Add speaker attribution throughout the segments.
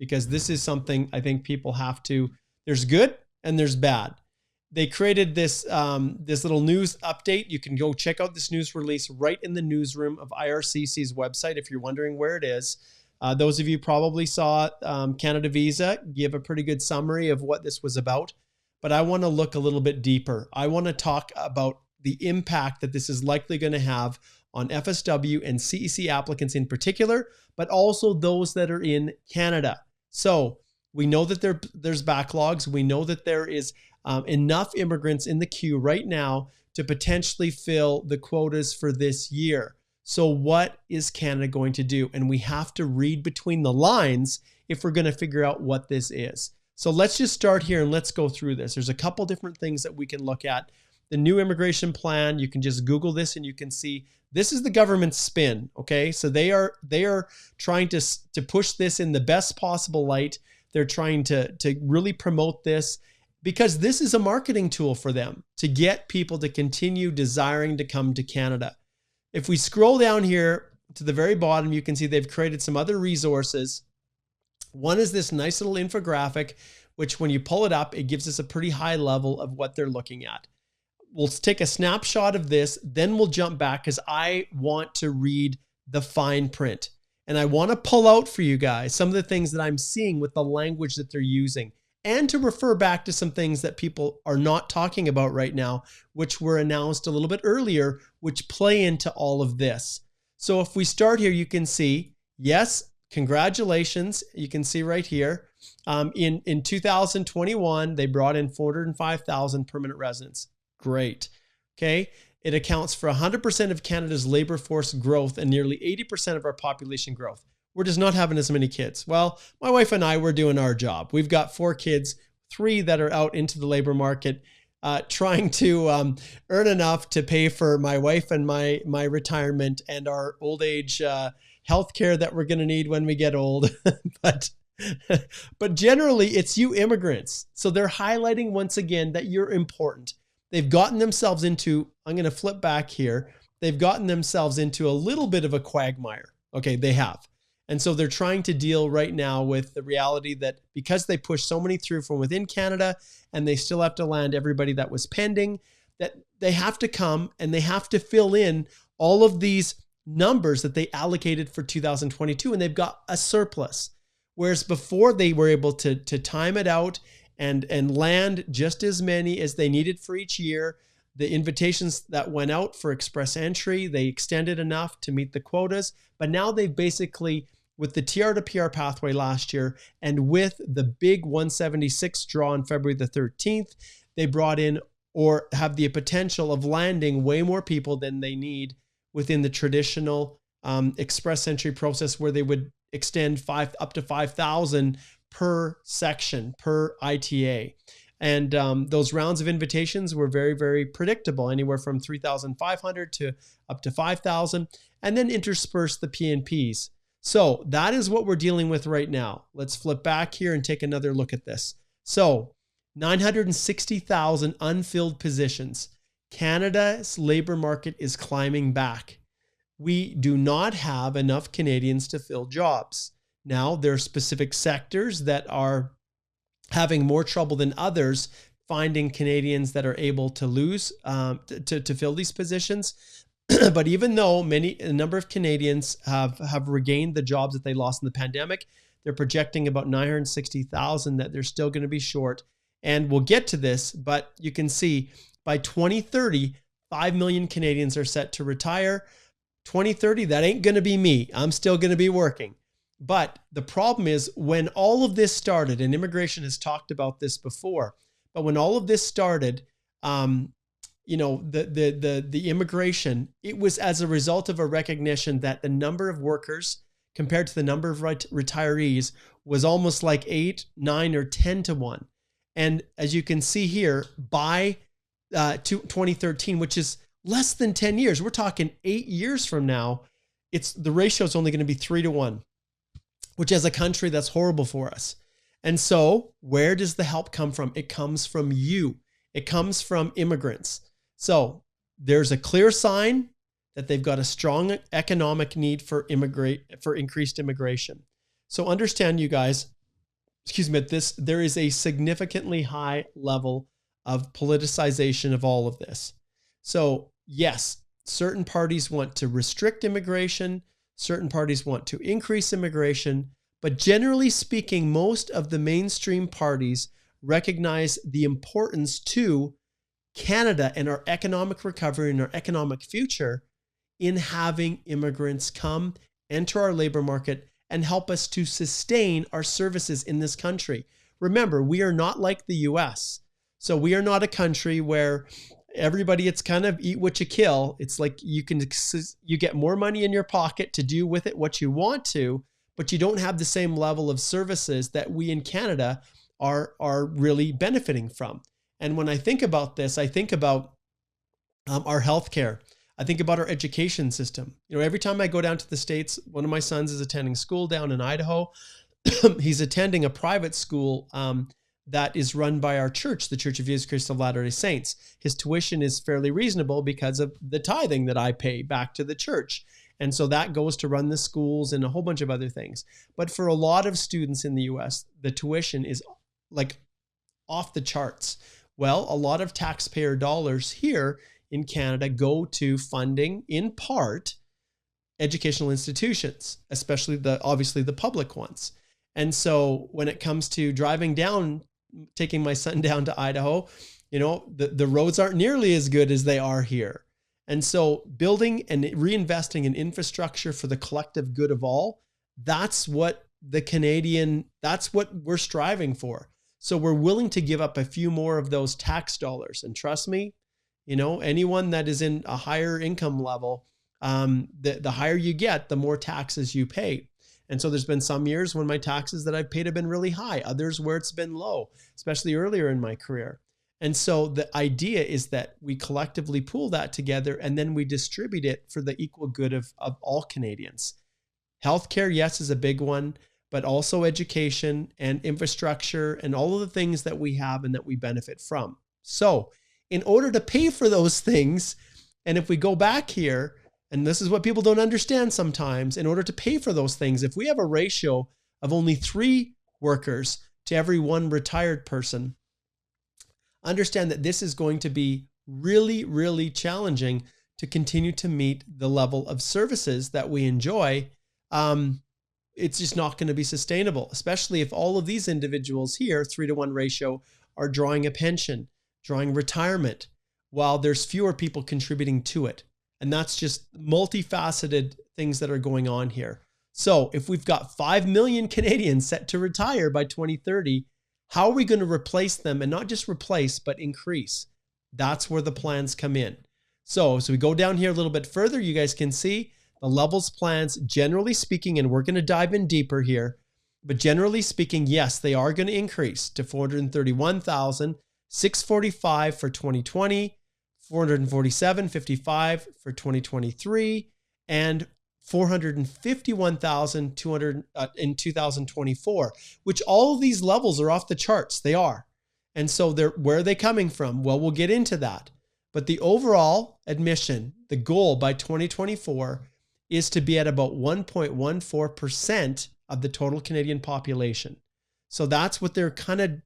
Speaker 1: because this is something I think people have to, there's good and there's bad. They created this, this little news update. You can go check out this news release right in the newsroom of IRCC's website if you're wondering where it is. Those of you probably saw Canada Visa give a pretty good summary of what this was about, but I want to look a little bit deeper. I want to talk about the impact that this is likely going to have on FSW and CEC applicants in particular, but also those that are in Canada. So we know that there's backlogs. We know that there is enough immigrants in the queue right now to potentially fill the quotas for this year. So what is Canada going to do? And we have to read between the lines if we're going to figure out what this is. So let's just start here and let's go through this. There's a couple different things that we can look at. The new immigration plan, you can just Google this and you can see this is the government's spin. Okay, so they are trying to push this in the best possible light. They're trying to really promote this because this is a marketing tool for them to get people to continue desiring to come to Canada. If we scroll down here to the very bottom, you can see they've created some other resources. One is this nice little infographic, which when you pull it up, it gives us a pretty high level of what they're looking at. We'll take a snapshot of this, then we'll jump back because I want to read the fine print. And I want to pull out for you guys some of the things that I'm seeing with the language that they're using, and to refer back to some things that people are not talking about right now, which were announced a little bit earlier, which play into all of this. So if we start here, you can see, yes, congratulations. You can see right here, in 2021, they brought in 405,000 permanent residents. Great. Okay. It accounts for 100% of Canada's labor force growth and nearly 80% of our population growth. We're just not having as many kids. Well, my wife and I, we're doing our job. We've got 4 kids, 3 that are out into the labor market, trying to earn enough to pay for my wife and my retirement and our old age health care that we're going to need when we get old. But generally, it's you immigrants. So they're highlighting once again that you're important. They've gotten themselves into, I'm going to flip back here. They've gotten themselves into a little bit of a quagmire. Okay, they have. And so they're trying to deal right now with the reality that because they push so many through from within Canada and they still have to land everybody that was pending, that they have to come and they have to fill in all of these numbers that they allocated for 2022, and they've got a surplus. Whereas before they were able to time it out and land just as many as they needed for each year. The invitations that went out for express entry, they extended enough to meet the quotas, but now they've basically, with the TR to PR pathway last year and with the big 176 draw on February the 13th, they brought in or have the potential of landing way more people than they need within the traditional express entry process, where they would extend up to 5,000 per section, per ITA. And those rounds of invitations were very, very predictable, anywhere from 3,500 to up to 5,000, and then intersperse the PNPs. So that is what we're dealing with right now. Let's flip back here and take another look at this. So 960,000 unfilled positions. Canada's labor market is climbing back. We do not have enough Canadians to fill jobs. Now, there are specific sectors that are having more trouble than others finding Canadians that are able to to fill these positions. But even though a number of Canadians have regained the jobs that they lost in the pandemic, they're projecting about 960,000 that they're still going to be short. And we'll get to this, but you can see by 2030, 5 million Canadians are set to retire. 2030, that ain't going to be me. I'm still going to be working. But the problem is, when all of this started, and immigration has talked about this before, but when all of this started, the immigration, it was as a result of a recognition that the number of workers compared to the number of retirees was almost like 8, 9, or 10 to 1. And as you can see here, by 2013, which is less than 10 years, we're talking 8 years from now, the ratio is only going to be 3 to 1. Which as a country, that's horrible for us. And so where does the help come from? It comes from you. It comes from immigrants. So there's a clear sign that they've got a strong economic need for increased immigration. So understand, you guys, there is a significantly high level of politicization of all of this. So yes, certain parties want to restrict immigration, certain parties want to increase immigration, but generally speaking, most of the mainstream parties recognize the importance to Canada and our economic recovery and our economic future in having immigrants come, enter our labor market, and help us to sustain our services in this country. Remember, we are not like the US. So we are not a country where everybody, it's kind of eat what you kill. It's like you get more money in your pocket to do with it what you want to, but you don't have the same level of services that we in Canada are really benefiting from. And when I think about this, I think about our healthcare. I think about our education system. Every time I go down to the States, one of my sons is attending school down in Idaho. He's attending a private school that is run by our church, the Church of Jesus Christ of Latter-day Saints. His tuition is fairly reasonable because of the tithing that I pay back to the church. And so that goes to run the schools and a whole bunch of other things. But for a lot of students in the US, the tuition is like off the charts. Well, a lot of taxpayer dollars here in Canada go to funding, in part, educational institutions, especially obviously the public ones. And so when it comes to driving down, taking my son down to Idaho, the roads aren't nearly as good as they are here. And so building and reinvesting in infrastructure for the collective good of all, that's what that's what we're striving for. So we're willing to give up a few more of those tax dollars. And trust me, anyone that is in a higher income level, the higher you get, the more taxes you pay. And so there's been some years when my taxes that I've paid have been really high, others where it's been low, especially earlier in my career. And so the idea is that we collectively pool that together and then we distribute it for the equal good of all Canadians. Healthcare, yes, is a big one, but also education and infrastructure and all of the things that we have and that we benefit from. So in order to pay for those things, and if we go back here, and this is what people don't understand sometimes, in order to pay for those things, if we have a ratio of only 3 workers to every 1 retired person, understand that this is going to be really, really challenging to continue to meet the level of services that we enjoy. It's just not going to be sustainable, especially if all of these individuals here, 3-to-1 ratio, are drawing a pension, drawing retirement, while there's fewer people contributing to it. And that's just multifaceted things that are going on here. So if we've got 5 million Canadians set to retire by 2030, how are we going to replace them? And not just replace, but increase. That's where the plans come in. So we go down here a little bit further, you guys can see the levels plans, generally speaking, and we're going to dive in deeper here, but generally speaking, yes, they are going to increase to 431,645 for 2020, 447.55 for 2023, and 451,200 in 2024, which all of these levels are off the charts. They are. And so where are they coming from? Well, we'll get into that. But the overall admission, the goal by 2024 is to be at about 1.14% of the total Canadian population. So that's what they're kind of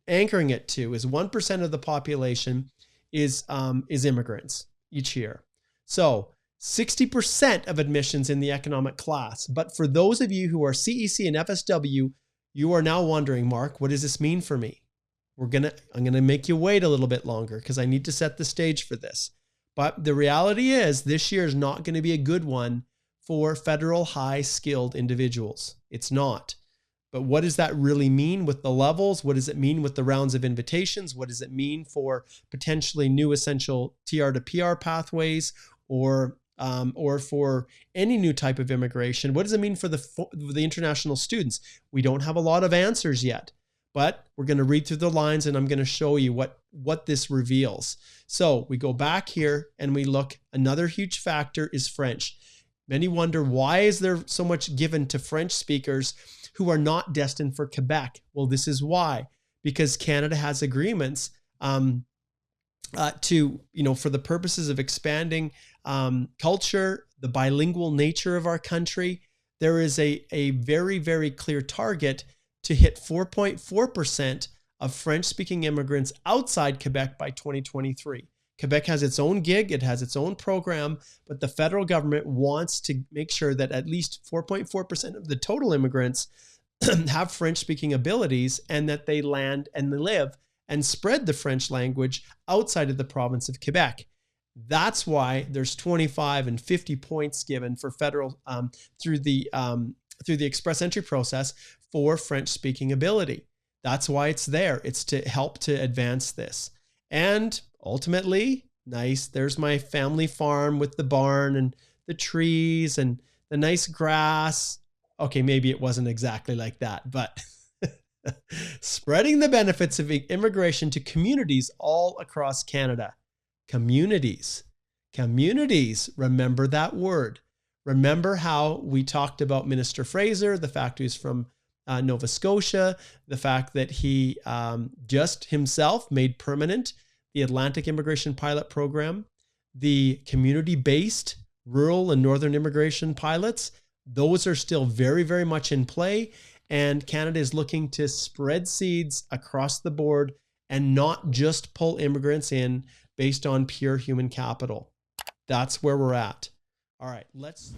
Speaker 1: anchoring it to, is 1% of the population is immigrants each year. So 60% of admissions in the economic class. But for those of you who are CEC and FSW, you are now wondering, Mark, what does this mean for me? I'm going to make you wait a little bit longer because I need to set the stage for this. But the reality is this year is not going to be a good one for federal high skilled individuals. It's not. But what does that really mean with the levels? What does it mean with the rounds of invitations? What does it mean for potentially new essential TR to PR pathways or for any new type of immigration? What does it mean for the international students? We don't have a lot of answers yet, but we're going to read through the lines and I'm going to show you what this reveals. So we go back here and we look. Another huge factor is French. Many wonder, why is there so much given to French speakers who are not destined for Quebec? Well, this is why. Because Canada has agreements for the purposes of expanding culture, the bilingual nature of our country. There is a very, very clear target to hit 4.4% of French-speaking immigrants outside Quebec by 2023. Quebec has its own gig, it has its own program, but the federal government wants to make sure that at least 4.4% of the total immigrants have French-speaking abilities and that they land and they live and spread the French language outside of the province of Quebec. That's why there's 25 and 50 points given for federal through the express entry process for French-speaking ability. That's why it's there. It's to help to advance this. And ultimately, nice, there's my family farm with the barn and the trees and the nice grass. Okay, maybe it wasn't exactly like that, but spreading the benefits of immigration to communities all across Canada. Communities. Remember that word. Remember how we talked about Minister Fraser, the fact he's from Nova Scotia, the fact that he just himself made permanent the Atlantic Immigration Pilot Program, the community-based rural and northern immigration pilots. Those are still very, very much in play. And Canada is looking to spread seeds across the board and not just pull immigrants in based on pure human capital. That's where we're at. All right, let's